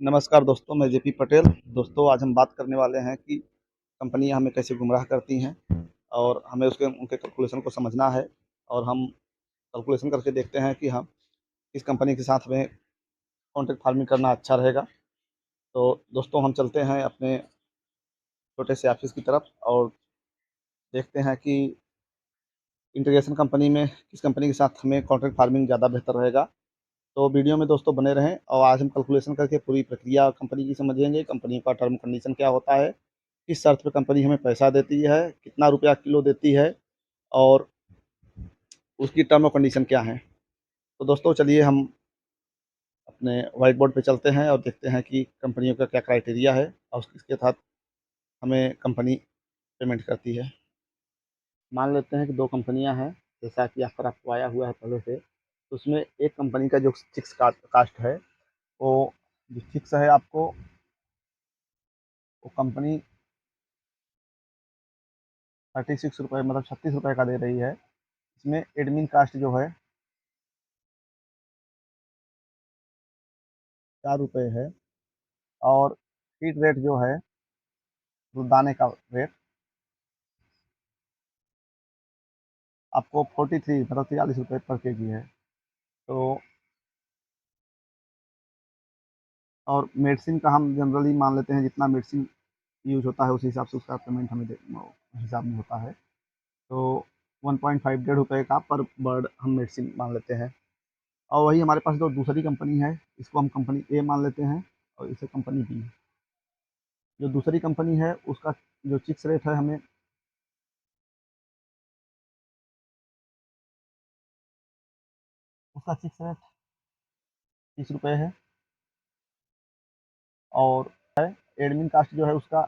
नमस्कार दोस्तों, मैं जेपी पटेल। दोस्तों, आज हम बात करने वाले हैं कि कंपनियाँ हमें कैसे गुमराह करती हैं और हमें उसके उनके कैलकुलेशन को समझना है और हम कैलकुलेशन करके देखते हैं कि हम किस कंपनी के साथ हमें कॉन्ट्रैक्ट फार्मिंग करना अच्छा रहेगा। तो दोस्तों, हम चलते हैं अपने छोटे से ऑफ़िस की तरफ और देखते हैं कि इंटीग्रेशन कंपनी में किस कंपनी के साथ हमें कॉन्ट्रैक्ट फार्मिंग ज़्यादा बेहतर रहेगा। तो वीडियो में दोस्तों बने रहें और आज हम कैलकुलेशन करके पूरी प्रक्रिया कंपनी की समझेंगे, कंपनी का टर्म कंडीशन क्या होता है, किस शर्त पे कंपनी हमें पैसा देती है, कितना रुपया किलो देती है और उसकी टर्म और कंडीशन क्या है। तो दोस्तों चलिए हम अपने व्हाइट बोर्ड पे चलते हैं और देखते हैं कि कंपनियों का क्या क्राइटेरिया है और किसके साथ हमें कंपनी पेमेंट करती है। मान लेते हैं कि 2 कंपनियाँ हैं, जैसा कि यहाँ पर आपको आया हुआ है पहले से। तो उसमें एक कंपनी का जो फिक्स कास्ट है, वो जो फिक्स है आपको, वो कंपनी ₹36 मतलब ₹36 का दे रही है। इसमें एडमिन कास्ट जो है ₹4 है और फीड रेट जो है, तो दाने का रेट आपको 43 मतलब ₹43 पर केजी है। तो और मेडिसिन का हम जनरली मान लेते हैं, जितना मेडिसिन यूज़ होता है उसी हिसाब से उसका पेमेंट हमें हिसाब में होता है। तो 1.5 ₹1.5 का पर बर्ड हम मेडिसिन मान लेते हैं। और वही हमारे पास जो दूसरी कंपनी है, इसको हम कंपनी ए मान लेते हैं और इसे कंपनी बी। जो दूसरी कंपनी है उसका जो फिक्स रेट है, हमें उसका फिक्स रेट ₹30 है और एडमिन कास्ट जो है उसका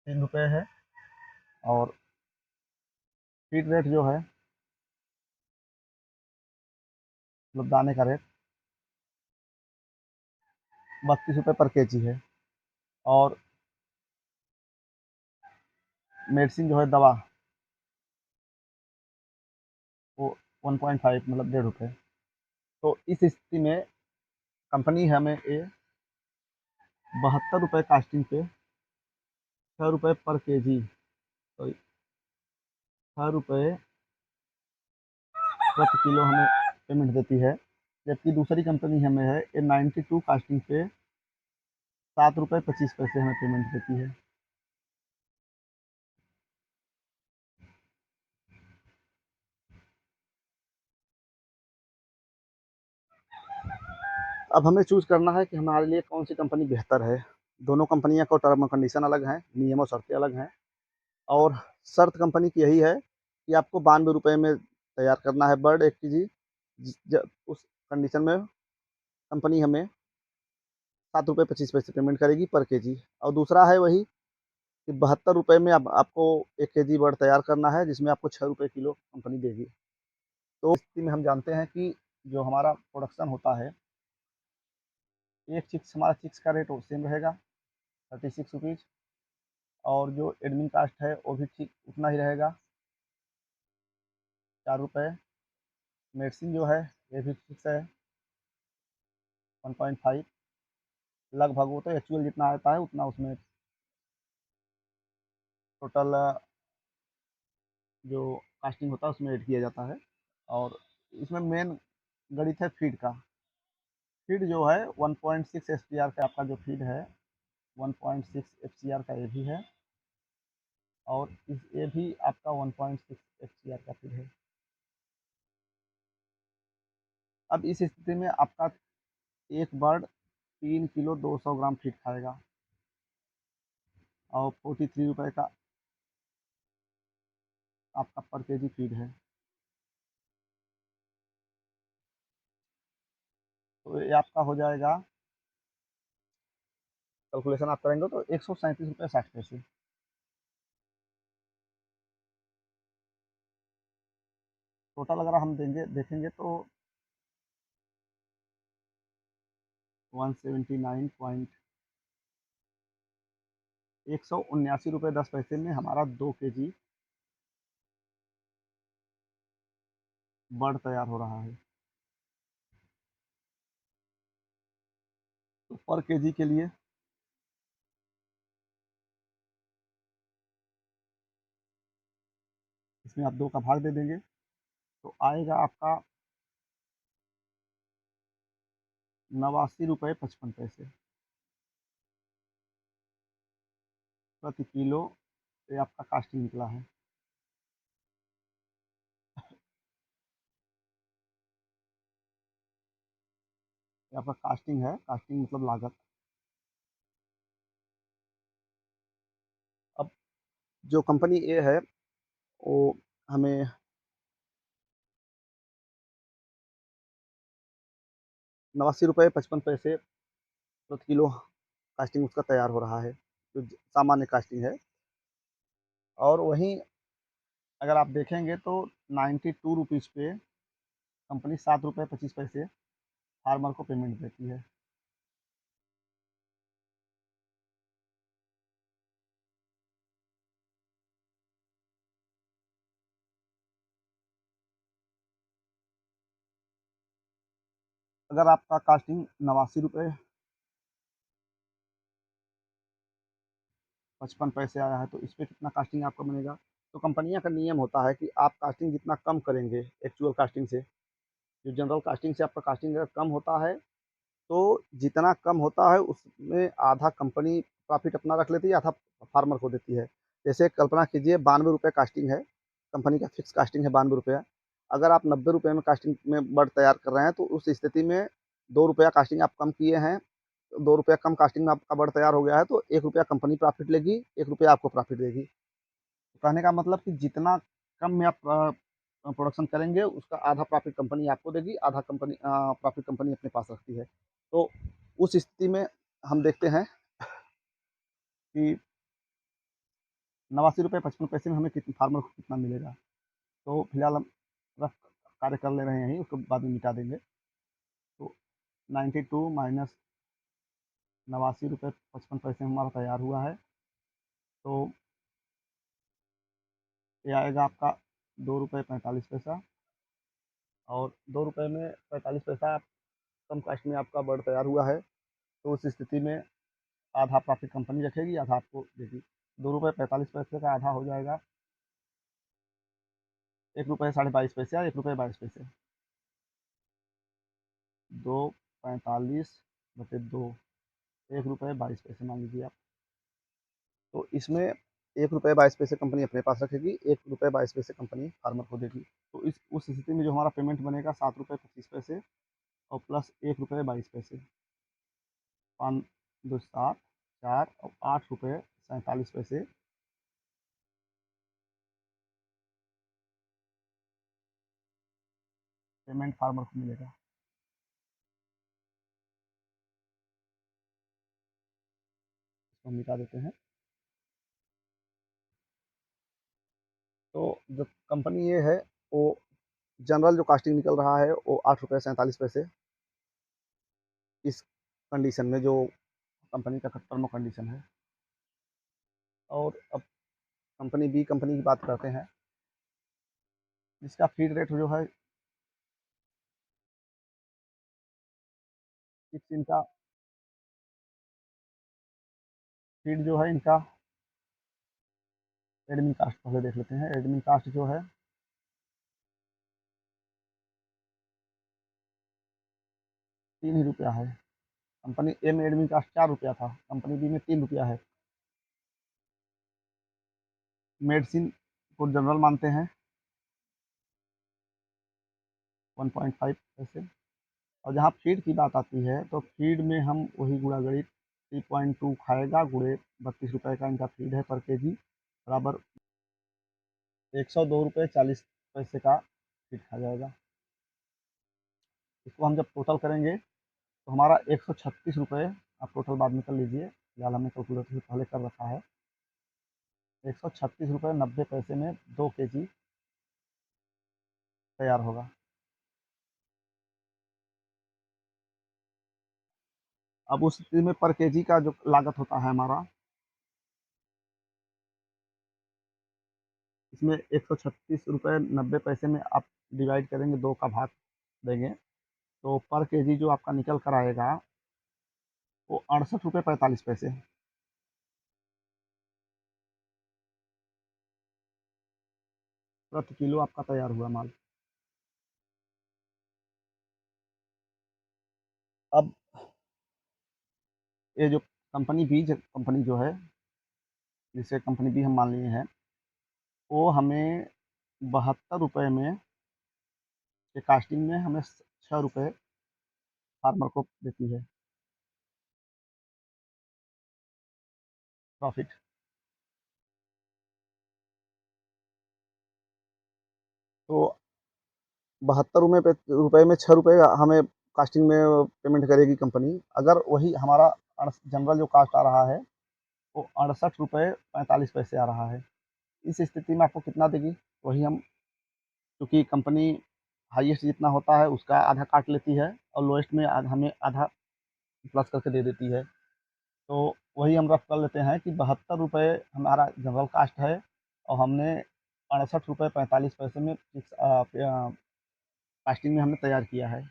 ₹3 है और फीड रेट जो है, मतलब दाने का रेट, ₹32 पर केजी है और मेडिसिन जो है, दवा, वो 1.5 मतलब ₹1.5। तो इस स्थिति में कंपनी हमें ये ₹72 कास्टिंग पे ₹6 पर केजी, सॉरी, ₹6 प्रति किलो हमें पेमेंट देती है। जबकि दूसरी कंपनी हमें है ये 92 कास्टिंग पे ₹7.25 हमें पेमेंट देती है। अब हमें चूज़ करना है कि हमारे लिए कौन सी कंपनी बेहतर है। दोनों कंपनियाँ का टर्म और कंडीशन अलग हैं, नियम और शर्तें अलग हैं और शर्त कंपनी की यही है कि आपको ₹92 में तैयार करना है बर्ड 1 केजी। उस कंडीशन में कंपनी हमें ₹7.25 पेमेंट करेगी पर केजी। और दूसरा है वही कि ₹72 में अब आपको 1 केजी बर्ड तैयार करना है, जिसमें आपको ₹6 किलो कंपनी देगी। तो इस स्थिति में हम जानते हैं कि जो हमारा प्रोडक्शन होता है, एक चिक्स हमारा चिक्स का रेट वो सेम रहेगा, ₹36। और जो एडमिन कास्ट है वो भी ठीक उतना ही रहेगा, ₹4। मेडिसिन जो है ये भी फिक्स है, 1.5। लगभग वो तो एक्चुअल जितना आता है उतना उसमें टोटल जो कास्टिंग होता है उसमें ऐड किया जाता है। और इसमें मेन गणित है फीड का। फीड जो है 1.6 एफसीआर का आपका जो फीड है, 1.6 एफसीआर का ये भी है और ये भी आपका 1.6 एफसीआर का फीड है। अब इस स्थिति में आपका एक बर्ड 3 किलो 200 ग्राम फीड खाएगा और ₹43 का आपका पर केजी फीड है। तो ये आपका हो जाएगा, कैलकुलेशन आप करेंगे तो ₹137.60। टोटल अगर हम देंगे देखेंगे तो 179 पॉइंट ₹179.10 में हमारा 2 केजी बड़ तैयार हो रहा है। तो पर केजी के लिए इसमें आप 2 का भाग दे देंगे, तो आएगा आपका 89 रुपये 55 पैसे प्रति किलो। ये आपका कास्टिंग निकला है। ये आपका कास्टिंग है, कास्टिंग मतलब लागत। अब जो कंपनी ए है, वो हमें 89 रुपये 55 पैसे प्रति किलो कास्टिंग उसका तैयार हो रहा है, जो सामान्य कास्टिंग है। और वहीं अगर आप देखेंगे तो 92 रुपीज़ पे कंपनी 7 रुपये 25 पैसे फार्मर को पेमेंट देती है। अगर आपका कास्टिंग 89 रुपये 55 पैसे आया है, तो इस पे कितना कास्टिंग आपका बनेगा? तो कंपनियां का नियम होता है कि आप कास्टिंग जितना कम करेंगे एक्चुअल कास्टिंग से, जो जनरल कास्टिंग से आपका कास्टिंग अगर कम होता है, तो जितना कम होता है उसमें आधा कंपनी प्रॉफिट अपना रख लेती है, आधा फार्मर को देती है। जैसे कल्पना कीजिए 92 रुपये कास्टिंग है, कंपनी का फिक्स कास्टिंग है 92 रुपया। अगर आप 90 रुपये में कास्टिंग में बर्ड तैयार कर रहे हैं, तो उस स्थिति में 2 रुपया कास्टिंग आप कम किए हैं, 2 रुपया कम कास्टिंग में आपका बर्ड तैयार हो गया है, तो 1 रुपया कंपनी प्रॉफिट लेगी, 1 रुपया आपको प्रॉफिट देगी। तो कहने का मतलब कि जितना कम में आप प्रोडक्शन करेंगे, उसका आधा प्रॉफिट कंपनी आपको देगी, आधा कंपनी प्रॉफिट कंपनी अपने पास रखती है। तो उस स्थिति में हम देखते हैं कि 89 रुपये 55 पैसे में हमें कितने फार्मर को कितना मिलेगा। तो फिलहाल हम रफ कार्य कर ले रहे हैं, उसको बाद में मिटा देंगे। तो 92 माइनस 89 रुपये 55 पैसे हमारा तैयार हुआ है, तो ये आएगा आपका 2 रुपये 45 पैसा। और 2 रुपये में 45 पैसा कम कास्ट में आपका बर्ड तैयार हुआ है, तो उस स्थिति में आधा प्रॉफिट कंपनी रखेगी, आधा आपको देगी। 2 रुपये 45 पैसे का आधा हो जाएगा 1 रुपये 22.5 पैसे या 1 रुपये 22 पैसे। 2 45/2, 1 रुपये 22 पैसे मान लीजिए आप। तो इसमें 1 रुपये 22 पैसे कंपनी अपने पास रखेगी, 1 रुपये 22 पैसे कंपनी फार्मर को देगी। तो इस उस स्थिति में जो हमारा पेमेंट बनेगा 7 रुपये 25 पैसे और प्लस 1 रुपये 22 पैसे, 5 2 7 4 और 8 रुपये 47 पैसे पेमेंट फार्मर को मिलेगा। इसको हम मिटा देते हैं। तो जो कंपनी ये है, वो जनरल जो कास्टिंग निकल रहा है वो 8 रुपये 47 पैसे इस कंडीशन में, जो कंपनी का टर्म कंडीशन है। और अब कंपनी बी कंपनी की बात करते हैं, जिसका फीड रेट जो है फिक्स, इनका फीड जो है इनका एडमिन कास्ट पहले देख लेते हैं। एडमिन कास्ट जो है 3 ही रुपया है। कंपनी ए में एडमिन कास्ट 4 रुपया था, कंपनी बी में 3 रुपया है। मेडिसिन को जनरल मानते हैं 1.5 पैसे। और जहाँ फीड की बात आती है, तो फीड में हम वही गुणा गणित 3.2 खाएगा गुणे 32 रुपये का इनका फीड है पर केजी, बराबर 102 रुपये 40 पैसे का फीड खा जाएगा। इसको हम जब टोटल करेंगे, तो हमारा 136 रुपये, आप टोटल बाद में कर लीजिए, फिलहाल हमने कैलकुलेटर से पहले कर रखा है। 136 रुपये 90 पैसे में 2 केजी तैयार होगा। अब उस स्थिति में पर केजी का जो लागत होता है हमारा, इसमें 136 रुपये 90 पैसे में आप डिवाइड करेंगे, 2 का भाग देंगे, तो पर केजी जो आपका निकल कर आएगा वो 68 रुपये 45 पैसे। प्रति किलो आपका तैयार हुआ माल। अब ये जो बीज कंपनी जो है, जिसे कंपनी बी हम मान लिए हैं, वो हमें 72 रुपये में ये कास्टिंग में हमें 6 रुपये फार्मर को देती है प्रॉफिट। तो 72 रुपये में 6 रुपये हमें कास्टिंग में पेमेंट करेगी कंपनी। अगर वही हमारा जनरल जो कास्ट आ रहा है वो 68 रुपये 45 पैसे आ रहा है, इस स्थिति में आपको कितना देगी? वही हम, क्योंकि कंपनी हाईएस्ट जितना होता है उसका आधा काट लेती है और लोएस्ट में हमें आधा प्लस करके दे देती है। तो वही हम रफ कर लेते हैं कि 72 रुपये हमारा जनरल कास्ट है और हमने 68 रुपये 45 पैसे में कास्टिंग में हमने तैयार किया है।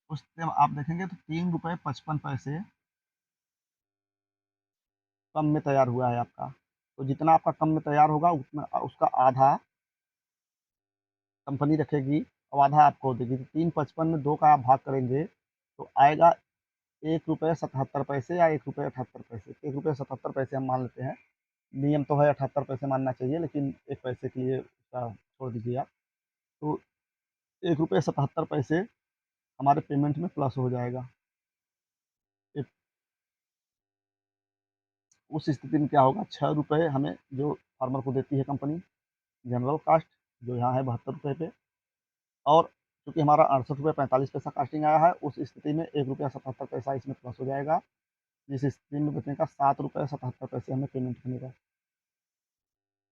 उससे आप देखेंगे तो 3 रुपये 55 पैसे कम में तैयार हुआ है आपका। तो जितना आपका कम में तैयार होगा उतना उसका आधा कंपनी रखेगी और आधा आपको देगी। तो 3.55 में 2 का आप भाग करेंगे तो आएगा 1 रुपये 77 पैसे या 1 रुपये 78 पैसे। 1 रुपये 77 पैसे हम मान लेते हैं, नियम तो है 78 पैसे मानना चाहिए, लेकिन 1 पैसे के लिए उसका छोड़ दीजिए आप। तो 1 रुपये 77 पैसे हमारे पेमेंट में प्लस हो जाएगा। एक उस स्थिति में क्या होगा, 6 रुपये हमें जो फार्मर को देती है कंपनी जनरल कास्ट, जो यहाँ है 72 रुपये पे, और चूँकि हमारा 68 रुपये 45 पैसा कास्टिंग आया है, उस स्थिति में 1 रुपया 77 पैसा इसमें प्लस हो जाएगा, जिस स्थिति में बचेगा 7 रुपये 77 पैसे हमें पेमेंट बनेगा।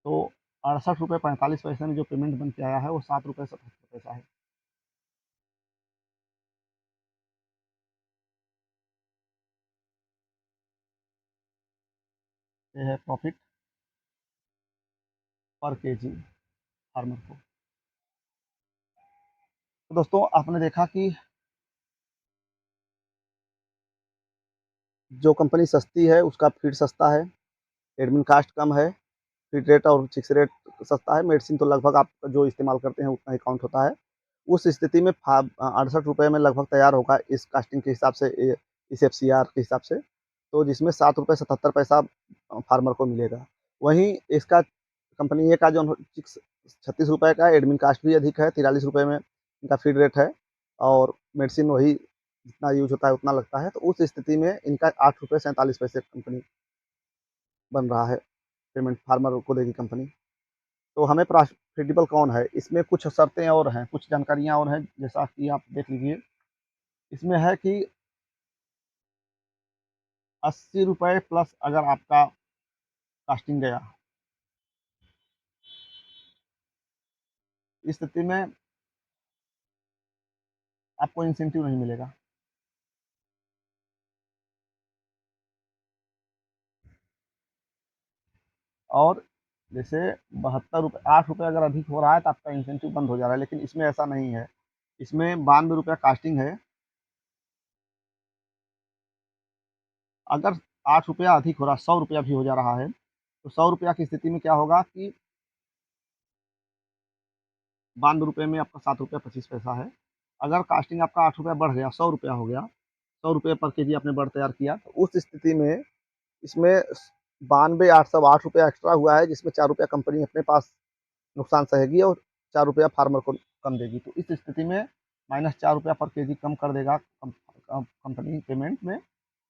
तो 68 रुपये 45 पैसे में जो पेमेंट बन के आया है वो 7 रुपये 77 पैसा है। ये है प्रॉफिट पर केजी फार्मर को। तो दोस्तों आपने देखा कि जो कंपनी सस्ती है उसका फीड सस्ता है, एडमिन कास्ट कम है, फीड रेट और फिक्स रेट सस्ता है, मेडिसिन तो लगभग आप जो इस्तेमाल करते हैं उतना ही काउंट होता है। उस स्थिति में 68 रुपये में लगभग तैयार होगा इस कास्टिंग के हिसाब से, इस एफसीआर के हिसाब से, तो जिसमें 7 रुपये 77 पैसा फार्मर को मिलेगा। वहीं इसका कंपनी ए का जो 36 रुपये का एडमिन कास्ट भी अधिक है, 43 रुपये में इनका फीड रेट है और मेडिसिन वही जितना यूज होता है उतना लगता है। तो उस स्थिति में इनका 8 रुपये 47 पैसे कंपनी बन रहा है, पेमेंट फार्मर को देगी कंपनी। तो हमें प्रॉफिटेबल कौन है, इसमें कुछ शर्तें और हैं, कुछ जानकारियाँ और हैं, जैसा कि आप देख लीजिए। इसमें है कि 80 रुपये प्लस अगर आपका कास्टिंग गया, इस स्थिति में आपको इंसेंटिव नहीं मिलेगा। और जैसे 72 रुपये 8 रुपये अगर अधिक हो रहा है तो आपका इंसेंटिव बंद हो जा रहा है, लेकिन इसमें ऐसा नहीं है। इसमें 92 रुपया कास्टिंग है, अगर 8 रुपया अधिक हो रहा, 100 रुपया भी हो जा रहा है, तो 100 रुपया की स्थिति में क्या होगा कि 92 रुपये में आपका 7 रुपया 25 पैसा है। अगर कास्टिंग आपका 8 रुपया बढ़ गया, 100 रुपया हो गया, 100 रुपये पर केजी आपने बढ़ तैयार किया, तो उस स्थिति में इसमें 92,808 रुपया एक्स्ट्रा हुआ है, जिसमें 4 रुपया कंपनी अपने पास नुकसान सहेगी और 4 रुपया फार्मर को कम देगी। तो इस स्थिति में -4 रुपया पर केजी कम कर देगा कंपनी पेमेंट में,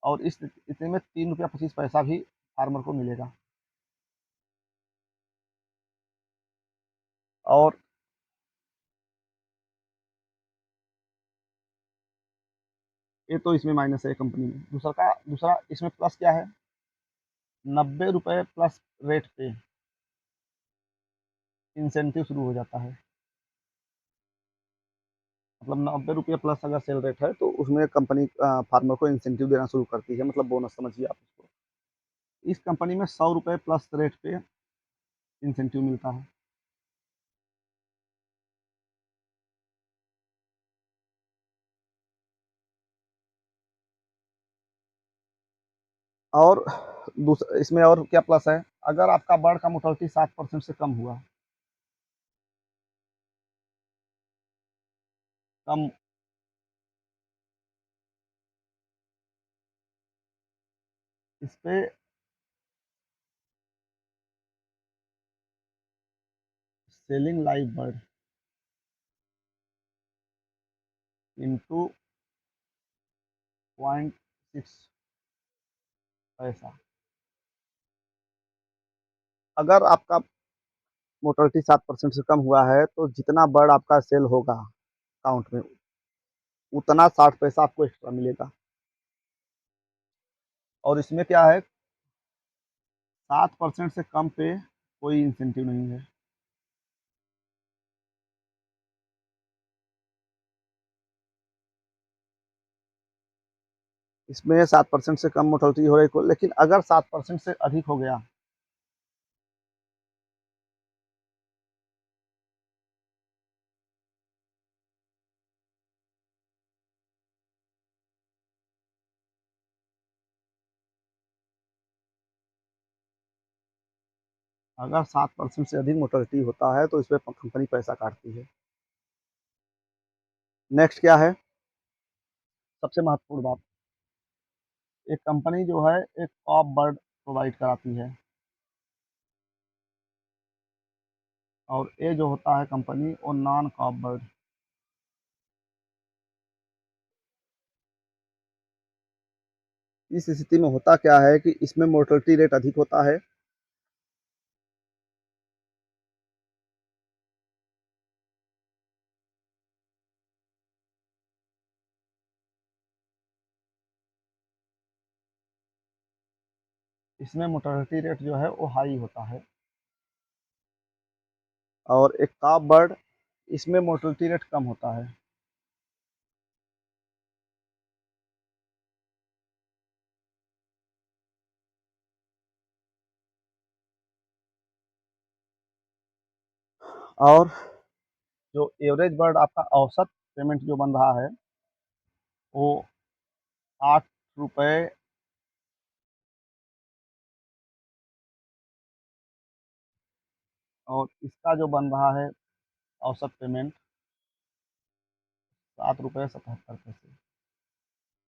और इस स्थिति में 3 रुपया 25 पैसा भी फार्मर को मिलेगा। और ये तो इसमें माइनस है कंपनी में। दूसरा इसमें प्लस क्या है, 90 रुपये प्लस रेट पे इंसेंटिव शुरू हो जाता है। मतलब 90 रुपये प्लस अगर सेल रेट है तो उसमें कंपनी फार्मर को इंसेंटिव देना शुरू करती है, मतलब बोनस समझिए आप इसको। इस कंपनी में 100 रुपये प्लस रेट पे इंसेंटिव मिलता है। और इसमें और क्या प्लस है, अगर आपका बर्ड का मोर्टेलिटी 7% से कम हुआ, कम, इस पे सेलिंग लाइव बर्ड इंटू 0.6 पैसा, अगर आपका मोर्टेलिटी 7% से कम हुआ है तो जितना बर्ड आपका सेल होगा काउंट में, उतना 60 पैसा आपको एक्स्ट्रा मिलेगा। और इसमें क्या है, 7% से कम पे कोई इंसेंटिव नहीं है। इसमें 7% से कम मोर्टेलिटी हो रही है, लेकिन अगर 7% से अधिक हो गया, अगर 7% से अधिक मोर्टेलिटी होता है तो इस पर कंपनी पैसा काटती है। नेक्स्ट क्या है, सबसे महत्वपूर्ण बात, एक कंपनी जो है एक टॉप बर्ड प्रोवाइड कराती है, और ये जो होता है कंपनी वो नॉन कॉप बर्ड। इस स्थिति में होता क्या है कि इसमें मोर्टेलिटी रेट अधिक होता है, इसमें मोर्टेलिटी रेट जो है वो हाई होता है। और एक कॉप बर्ड, इसमें मोर्टेलिटी रेट कम होता है। और जो एवरेज बर्ड आपका औसत पेमेंट जो बन रहा है वो 8 रुपये, और इसका जो बन रहा है औसत पेमेंट 7 रुपये 77 पैसे।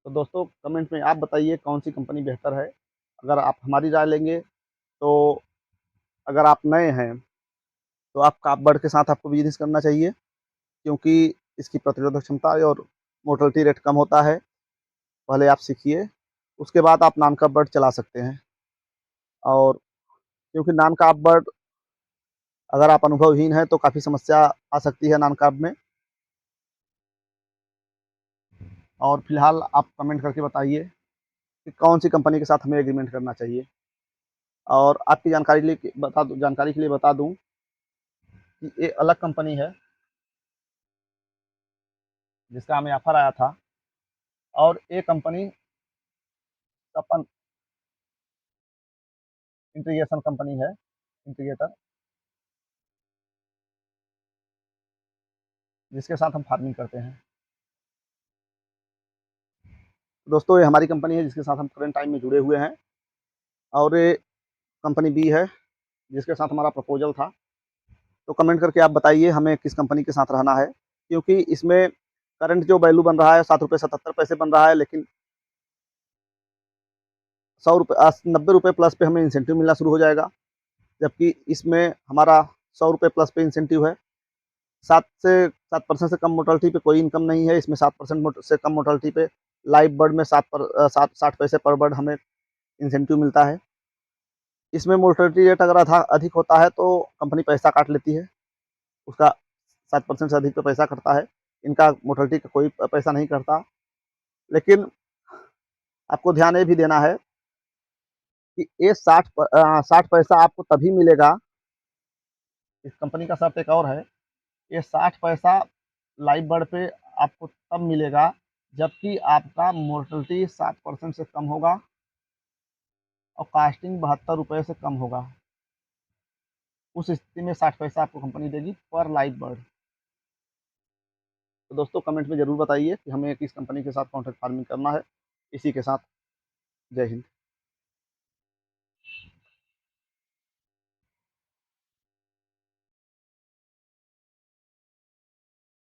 तो दोस्तों कमेंट में आप बताइए कौन सी कंपनी बेहतर है। अगर आप हमारी राय लेंगे तो, अगर आप नए हैं तो आप काप बर्ड के साथ आपको बिजनेस करना चाहिए, क्योंकि इसकी प्रतिरोधक क्षमता और मोर्टेलिटी रेट कम होता है। पहले आप सीखिए, उसके बाद आप नॉन कप बर्ड चला सकते हैं। और क्योंकि नॉन कप बर्ड, अगर आप अनुभवहीन हैं तो काफ़ी समस्या आ सकती है नॉन कप में। और फिलहाल आप कमेंट करके बताइए कि कौन सी कंपनी के साथ हमें एग्रीमेंट करना चाहिए। और आपकी जानकारी के लिए बता दूं कि ये अलग कंपनी है जिसका हमें ऑफर आया था, और ये कंपनी सपन इंटीग्रेशन कंपनी है, इंटीग्रेटर, जिसके साथ हम फार्मिंग करते हैं। दोस्तों ये हमारी कंपनी है जिसके साथ हम करंट टाइम में जुड़े हुए हैं, और ये कंपनी बी है जिसके साथ हमारा प्रपोजल था। तो कमेंट करके आप बताइए हमें किस कंपनी के साथ रहना है, क्योंकि इसमें करंट जो वैल्यू बन रहा है 7 रुपये 77 पैसे बन रहा है, लेकिन 100 रुपये 90 रुपये प्लस पे हमें इंसेंटिव मिलना शुरू हो जाएगा। जबकि इसमें हमारा 100 रुपये प्लस पे इंसेंटिव है। 7% से कम मोर्टेलिटी पे कोई इनकम नहीं है। इसमें 7% से कम मोर्टेलिटी पे लाइव बर्ड में 60 पैसे पर बर्ड हमें इंसेंटिव मिलता है। इसमें मोर्टेलिटी रेट अगर अधिक होता है तो कंपनी पैसा काट लेती है, उसका 7% से अधिक तो पैसा कटता है। इनका मोर्टेलिटी का कोई पैसा नहीं कटता। लेकिन आपको ध्यान ये भी देना है कि ये 60 पैसा आपको तभी मिलेगा। इस कंपनी का शर्त एक और है, ये 60 पैसा लाइव बर्ड पे आपको तब मिलेगा जबकि आपका मोर्टेलिटी 7% से कम होगा और कास्टिंग 72 रुपये से कम होगा। उस स्थिति में 60 पैसा आपको कंपनी देगी पर लाइव बर्ड। तो दोस्तों कमेंट में ज़रूर बताइए कि हमें किस कंपनी के साथ कॉन्ट्रैक्ट फार्मिंग करना है। इसी के साथ जय हिंद।